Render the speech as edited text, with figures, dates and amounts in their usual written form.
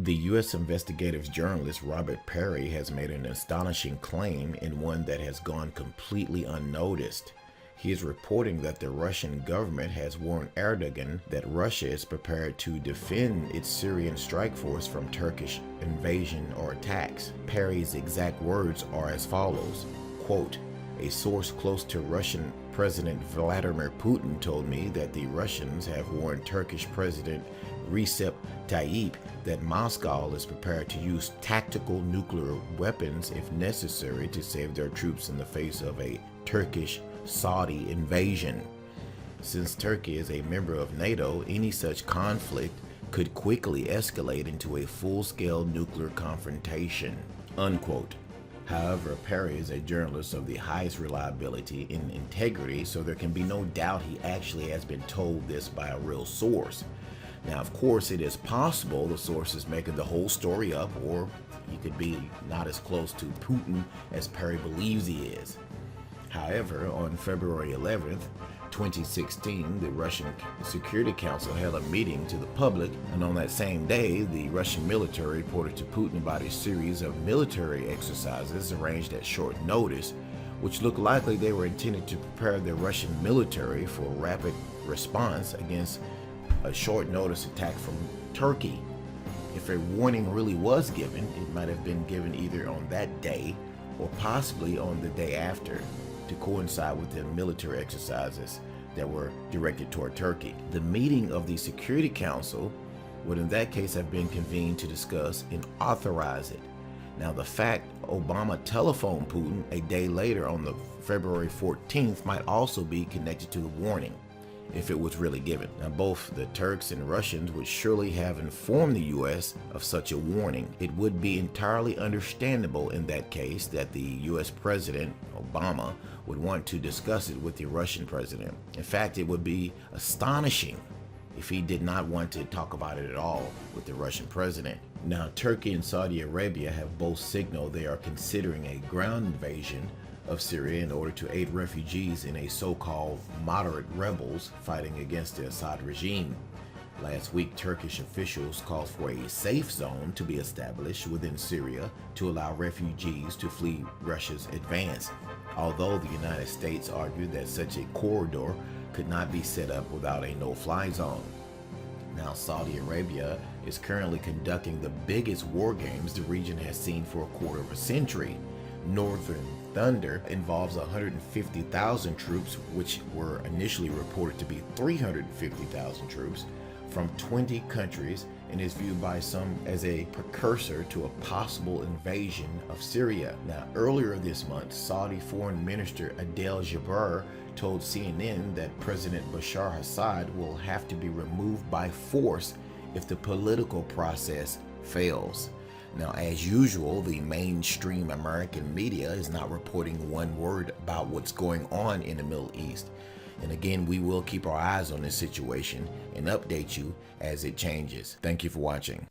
The U.S. investigative journalist Robert Perry has made an astonishing claim and one that has gone completely unnoticed. He is reporting that the Russian government has warned Erdogan that Russia is prepared to defend its Syrian strike force from Turkish invasion or attacks. Perry's exact words are as follows, quote, "A source close to Russian President Vladimir Putin told me that the Russians have warned Turkish President Recep Tayyip that Moscow is prepared to use tactical nuclear weapons if necessary to save their troops in the face of a Turkish-Saudi invasion. Since Turkey is a member of NATO, any such conflict could quickly escalate into a full-scale nuclear confrontation," unquote. However, Perry is a journalist of the highest reliability and integrity, so there can be no doubt he actually has been told this by a real source. Now, of course, it is possible the source is making the whole story up, or he could be not as close to Putin as Perry believes he is. However, on February 11th, 2016, the Russian Security Council held a meeting to the public, and on that same day, the Russian military reported to Putin about a series of military exercises arranged at short notice, which looked likely they were intended to prepare the Russian military for a rapid response against a short notice attack from Turkey. If a warning really was given, it might have been given either on that day or possibly on the day after, to coincide with the military exercises that were directed toward Turkey. The meeting of the Security Council would in that case have been convened to discuss and authorize it. Now, the fact Obama telephoned Putin a day later on the February 14th might also be connected to the warning, if it was really given. Now, both the Turks and Russians would surely have informed the U.S. of such a warning. It would be entirely understandable in that case that the U.S. President, Obama, would want to discuss it with the Russian president. In fact, it would be astonishing if he did not want to talk about it at all with the Russian president. Now, Turkey and Saudi Arabia have both signaled they are considering a ground invasion of Syria in order to aid refugees in a so-called moderate rebels fighting against the Assad regime. Last week, Turkish officials called for a safe zone to be established within Syria to allow refugees to flee Russia's advance, although the United States argued that such a corridor could not be set up without a no-fly zone. Now, Saudi Arabia is currently conducting the biggest war games the region has seen for a quarter of a century. Northern Thunder involves 150,000 troops, which were initially reported to be 350,000 troops from 20 countries, and is viewed by some as a precursor to a possible invasion of Syria. Now, earlier this month, Saudi Foreign Minister Adel Jabbar told CNN that President Bashar Assad will have to be removed by force if the political process fails. Now, as usual, the mainstream American media is not reporting one word about what's going on in the Middle East. And again, we will keep our eyes on this situation and update you as it changes. Thank you for watching.